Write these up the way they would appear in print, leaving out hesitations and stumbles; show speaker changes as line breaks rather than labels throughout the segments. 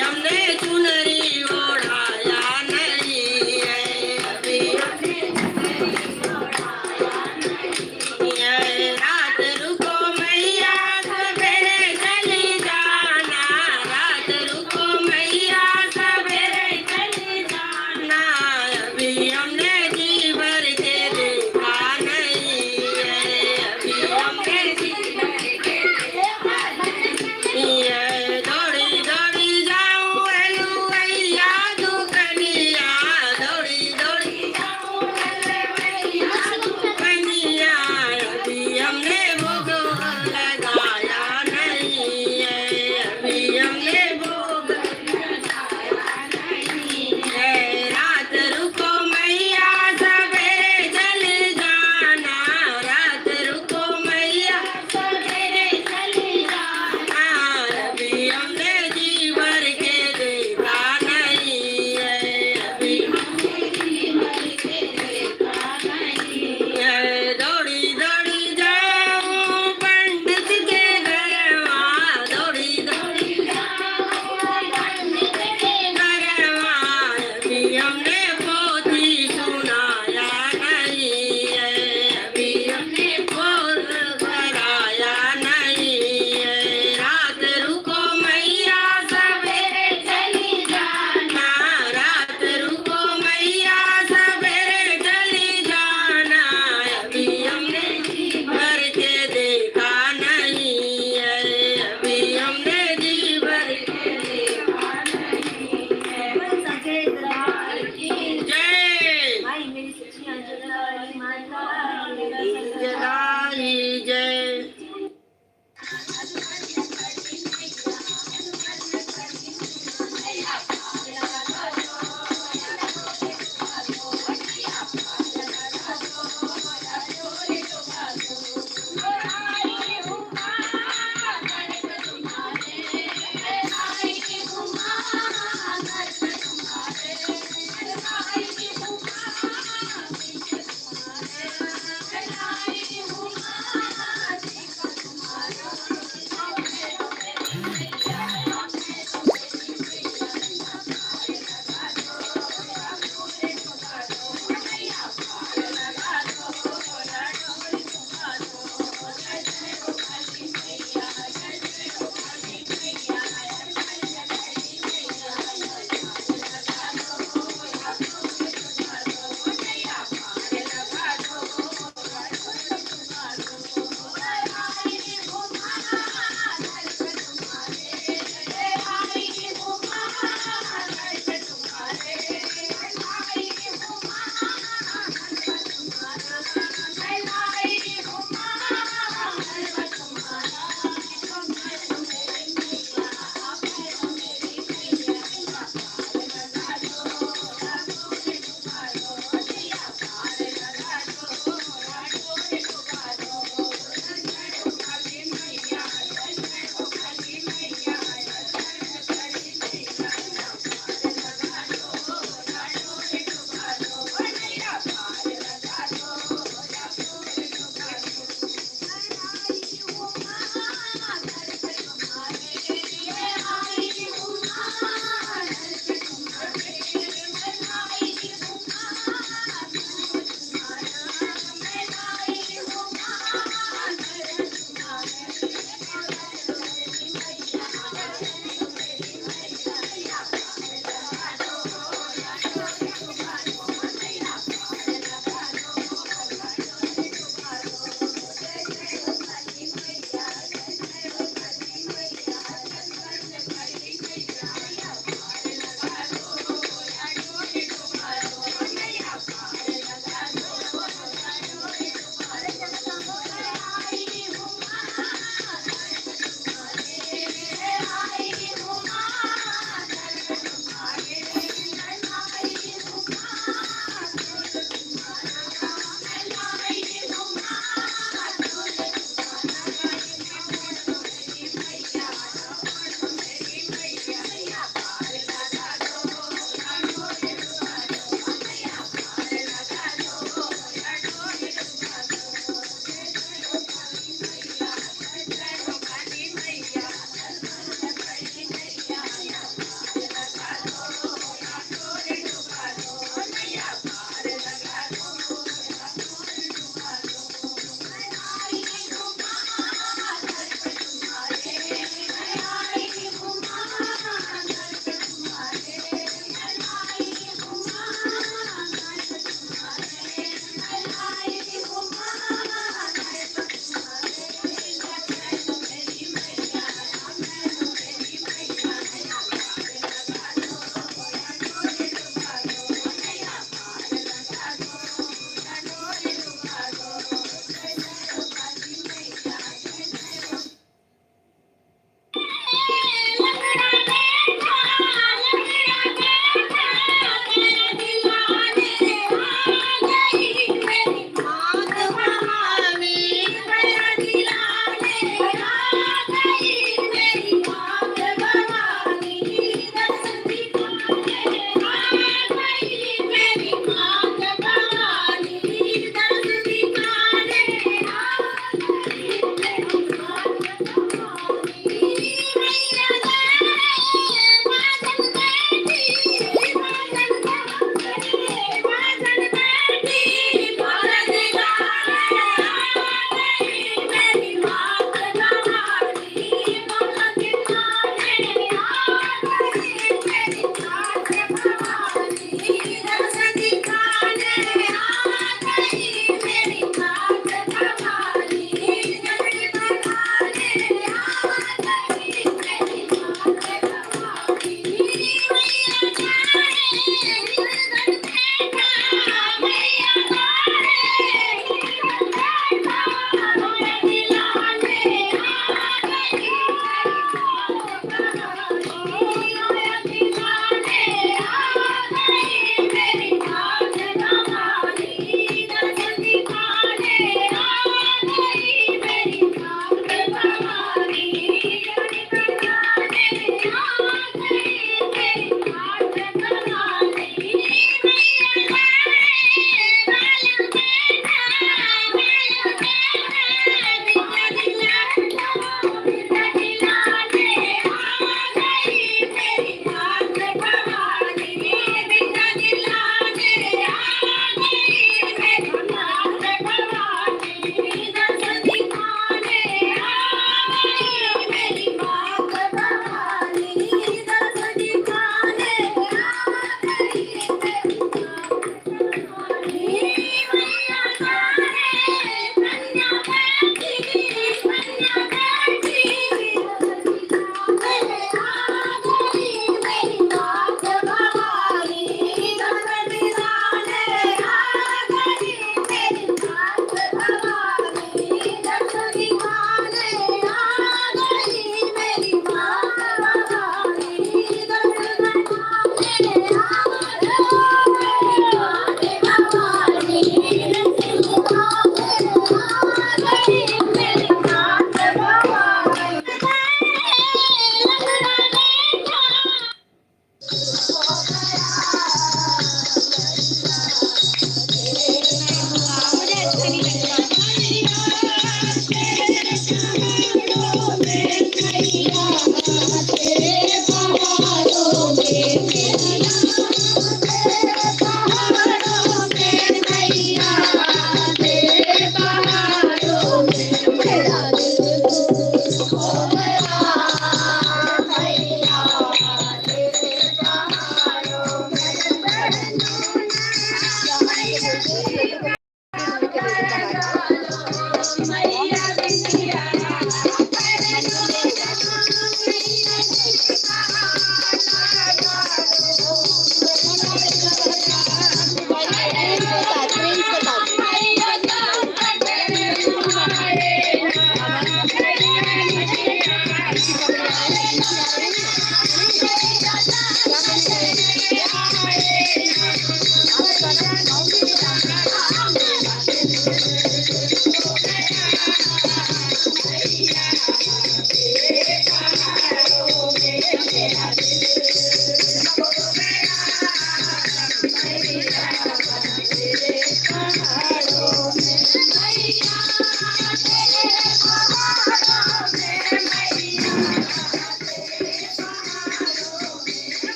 हमने चुनरी ओढ़ाया नहीं है, अभी हमने रात रुको मैया सवेरे चली जाना, रात रुको मैया सवेरे चली जाना, अभी हमने जी भर के देखा नहीं है, अभी हमने जी भर के देखा नहीं है। दौड़ी दौड़ी जाऊं एनु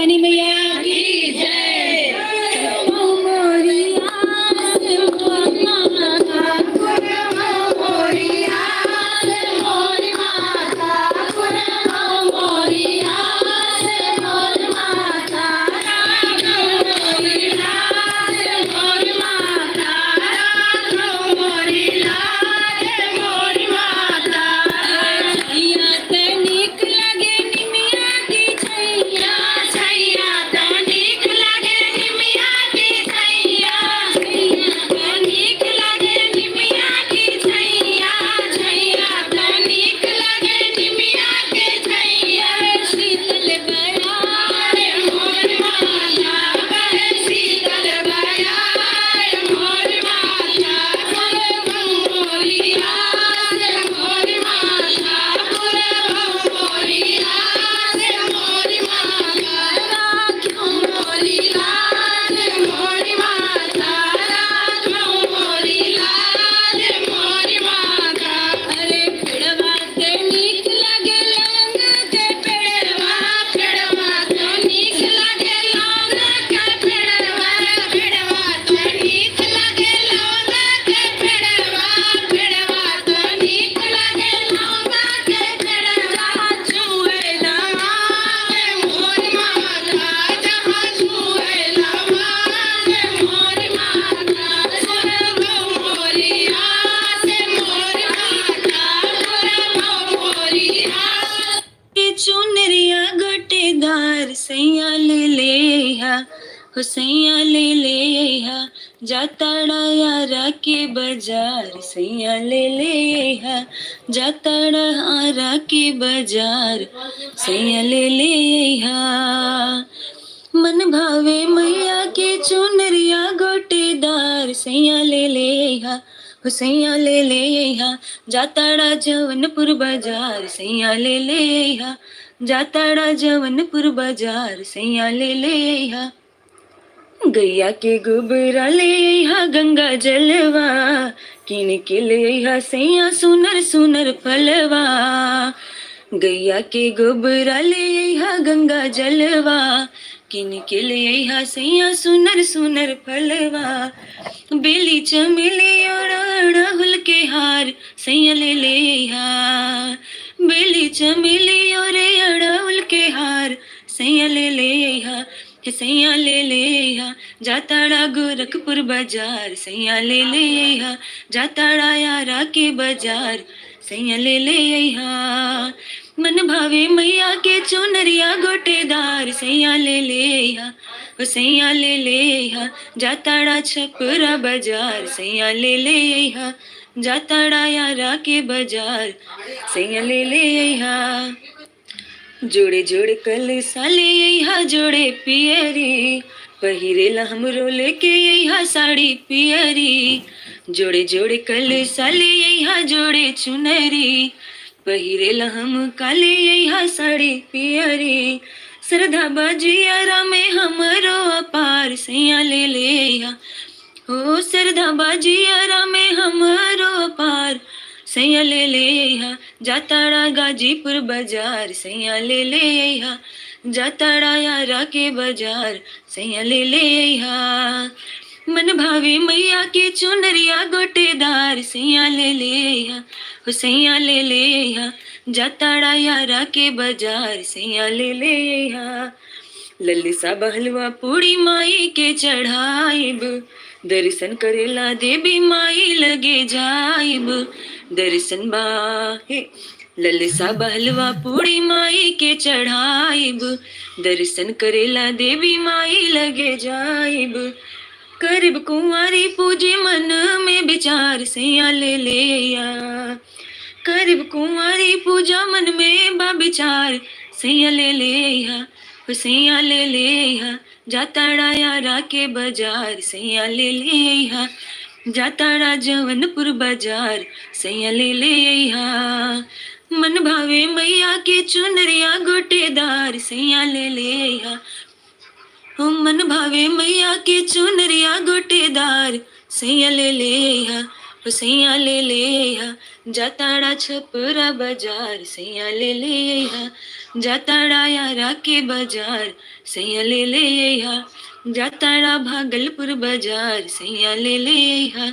भवानी मैया की जय। मोरिया से मोरी माता, मोरिया से मोरी माता, मोरिया से मोरी माता, मोरिया से मोरी माता, मोरिया से मोरी माता। छैया ते नीक लगे निमिया की छैया, छैया ते नीक लगे निमिया की छैया, छैया ते नीक लगे निमिया की छैया, छैया ते नीक लगे निमिया की छैया। शीतल बयार मोर माता, बहे शीतल बयार मोर माता, मोरिया से मोर माता, मोरिया से मोर माता, राखो मोरिया से मोर माता, राखो मोरिया से मोर माता। अरे पेड़वा ते नीक लगे लौंग के पेड़वा, पेड़वा ते नीक लगे लौंग के पेड़वा, पेड़वा ते नीक लगे लौंग के पेड़वा, पेड़वा ते नीक लगे लौंग के पेड़वा। छुए लवाए मोर माता, जहाँ छुए लवाए मोर माता, मोरिया से मोर माता, मोरिया के चुनरिया गोटेदार सैया ले ले हा, हो सैया ले ले हा, जाताड़ा यारा के बाजार सैया ले ले हा, जाताड़ा आरा के बाजार सैया ले ले हा। मन भावे मैया के चुनरिया गोटेदार सैया ले ले हा, हो सैया ले ले हा, जाताड़ा जवनपुर बाजार सैया ले ले हा, जाताड़ा जवनपुर बाजार सैया ले ले हा। गैया के गोबरा ले हा, गंगा जलवा किन के ले हा, सैया सुनर सुनर फलवा। गैया के गोबरा ले हा, गंगा जलवा किन के ले हा, सैया सुनर सुनर फलवा। बेली चमेली और अड़हुल के हार सैया ले ले हा, बेली चमेली और अड़हुल के हार सैया ले ले हा, सैया ले ले हा, जाताड़ा गोरखपुर बाजार सैया ले ले हा, जाताड़ा यारा के बाजार सैया ले ले हा। मन भावे मैया के चुनरिया गोटेदार सैया ले ले हा, हो सैया ले ले हा, जाताड़ा छपरा बाजार सैया ले ले हा, जाताड़ा यारा के बाजार सैया ले ले हा। जोड़े जोड़े कल साले यहाँ जोड़े पियरी, पहिरेला हमरो लेके यहाँ साड़ी पियरी। जोड़े जोड़े कल साले यहाँ जोड़े चुनरी, पहिरेला हम काले यहाँ साड़ी पियरी। श्रद्धा बाजियारा में हमरो अपार सैया ले ले हा, हो श्रद्धा बाजियारा में हमरो अपार सैया ले ले हा, जाताड़ा गाजीपुर बाजार सैया ले ले हा, जाताड़ा यारा के बाजार सैया ले ले हा। मन भावे मैया के चुनरिया गोटेदार सैया ले ले हा, हो सैया ले ले हा, जाताड़ा यारा के बाजार सैया ले ले हा। ललिसा बहलवा पूड़ी माई के चढ़ाइब, दर्शन करेला देवी माई लगे जाइब। दर्शन बाहे ललिसा बहलवा पूड़ी माई के चढ़ाइब, दर्शन करेला देवी माई लगे जाइब। करब कुंवारी पूजे मन में विचार सैया ले ले आ, करब कुंवारी पूजा मन में बा विचार सैया ले ले आ, सैया ले ले हा, जाताड़ा यारा के बाजार सैया ले ले हा, जाताड़ा जवनपुर बाजार सैया ले ले हा। मन भावे मैया के चुनरिया गोटेदार सैया ले ले हा, हो मन भावे मैया के चुनरिया गोटेदार सैया ले ले हा, सैया ले ले हा जाताड़ा छपरा बाजार सैया ले ले हा जाताड़ा यारा के बाजार सैया ले ले हा जाताड़ा भागलपुर बाजार सैया ले ले हा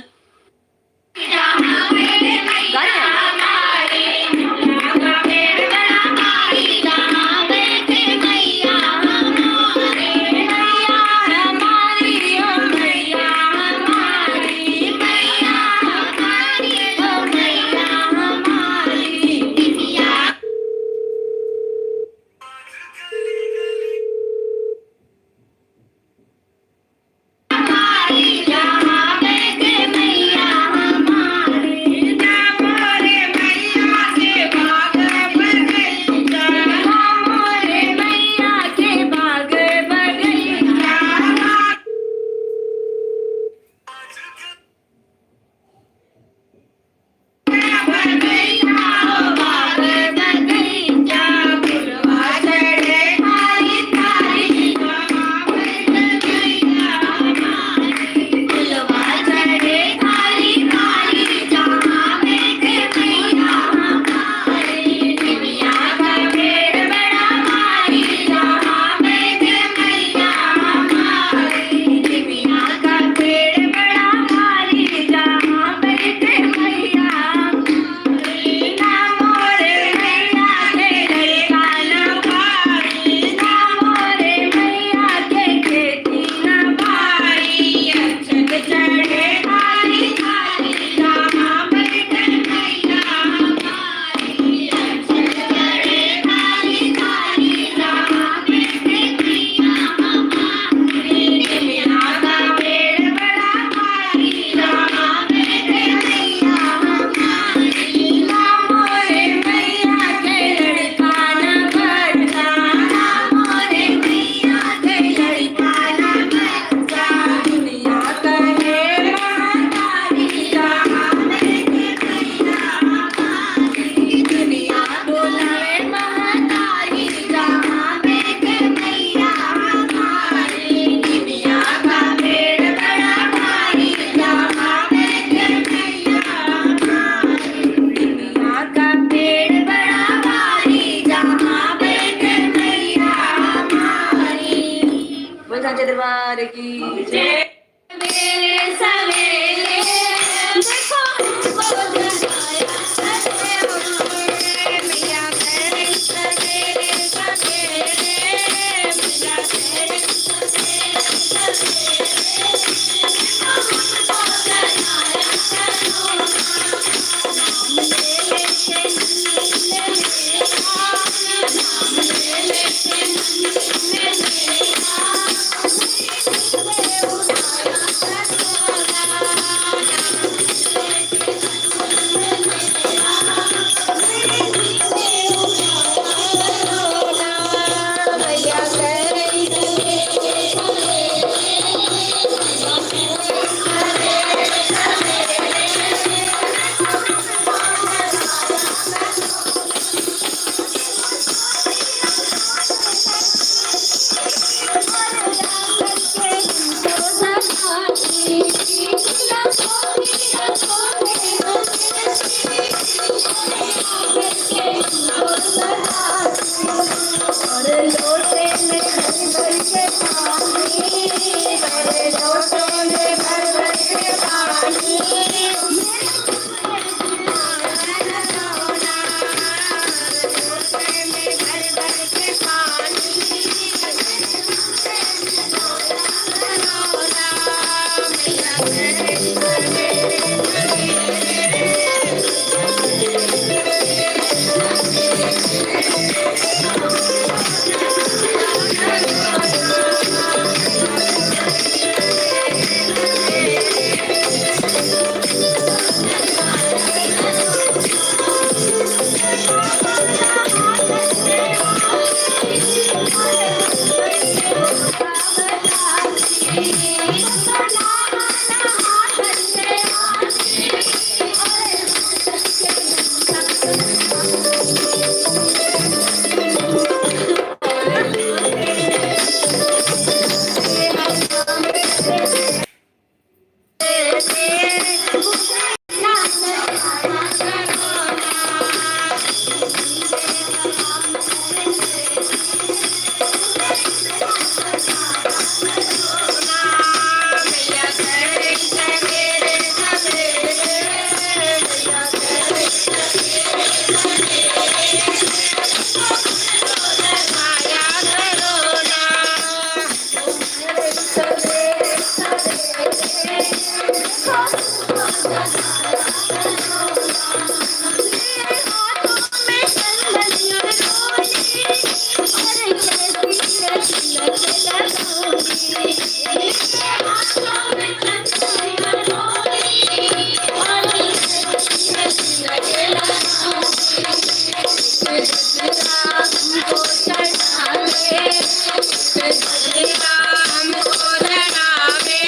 दरबार की जय। हमको चढ़ावे, गजरा हमको चढ़ावे।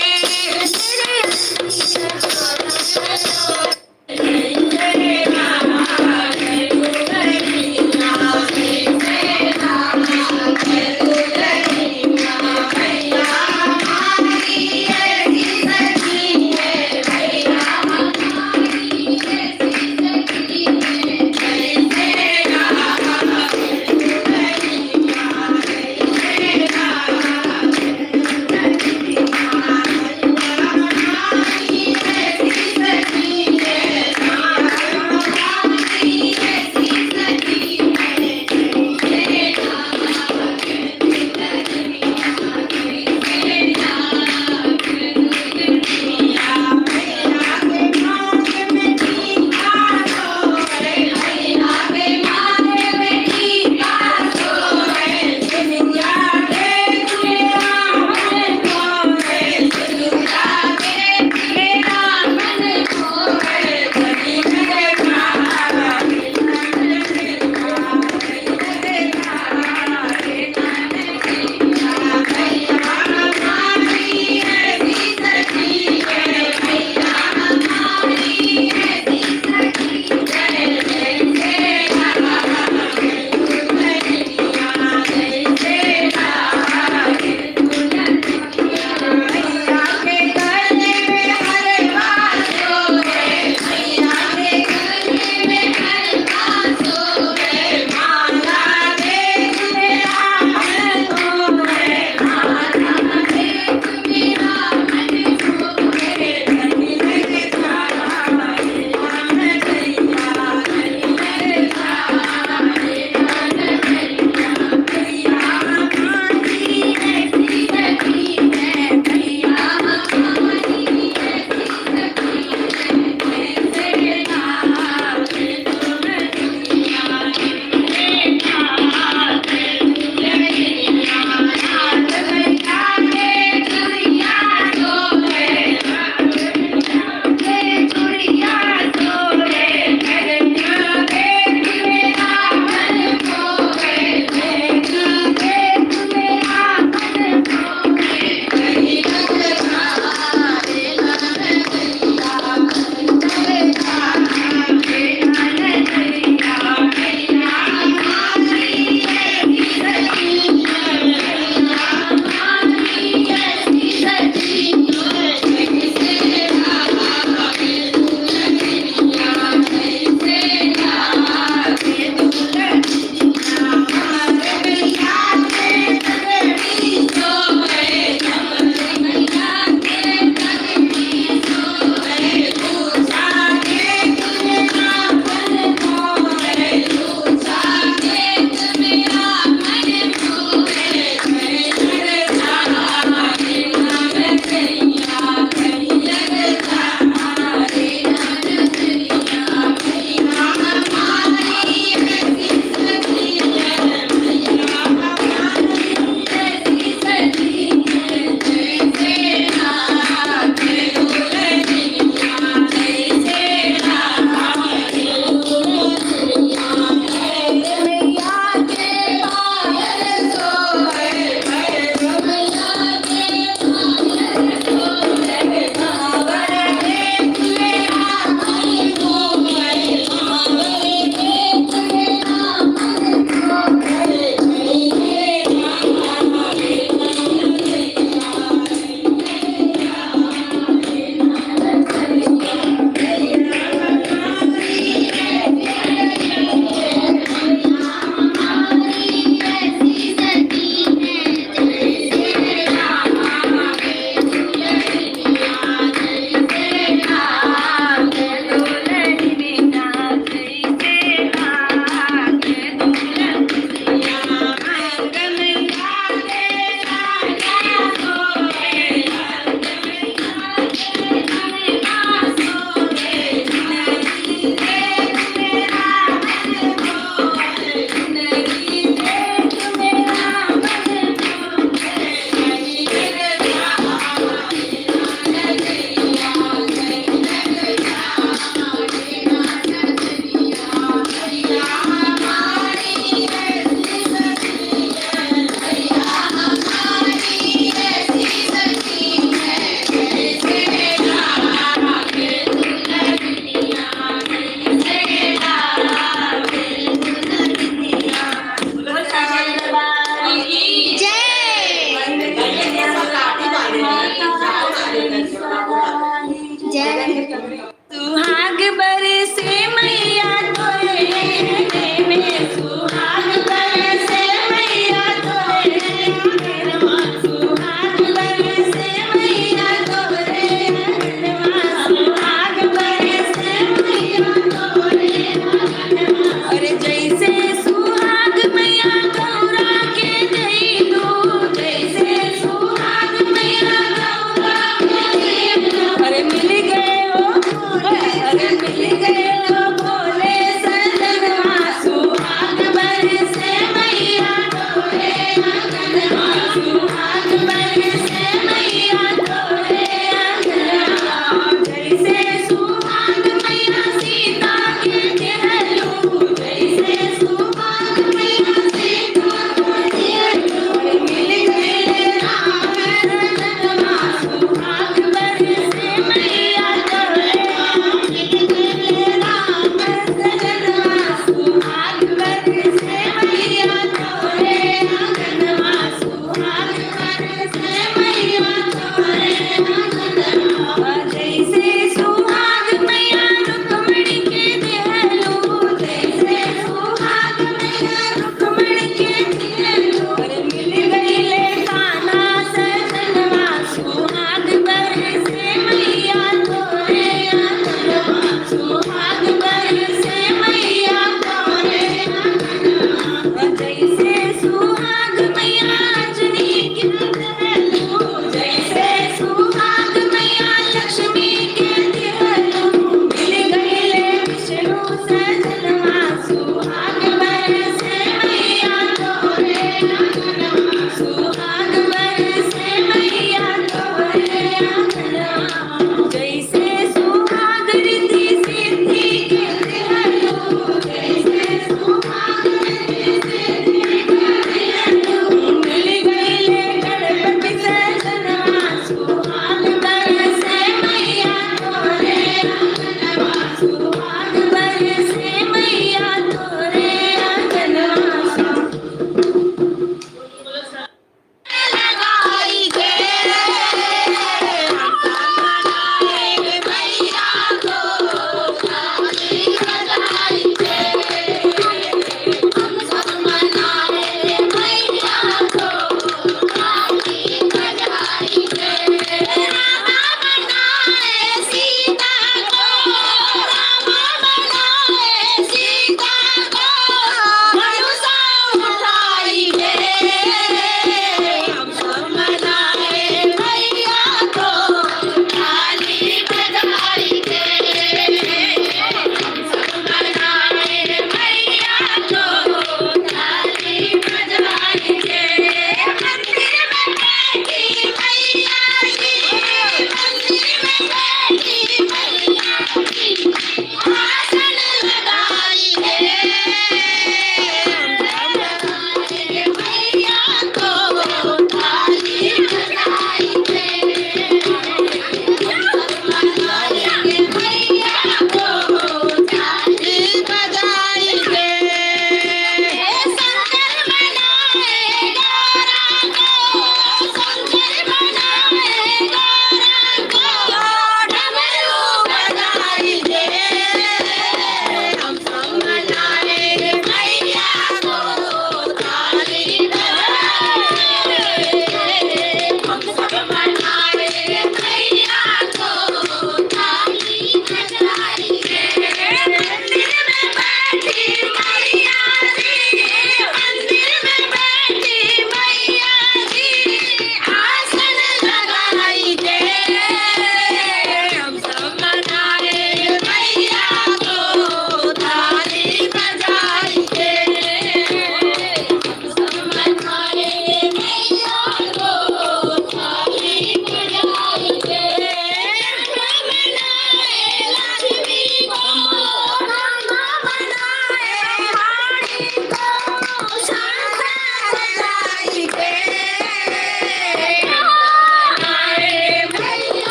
लेवा जैसे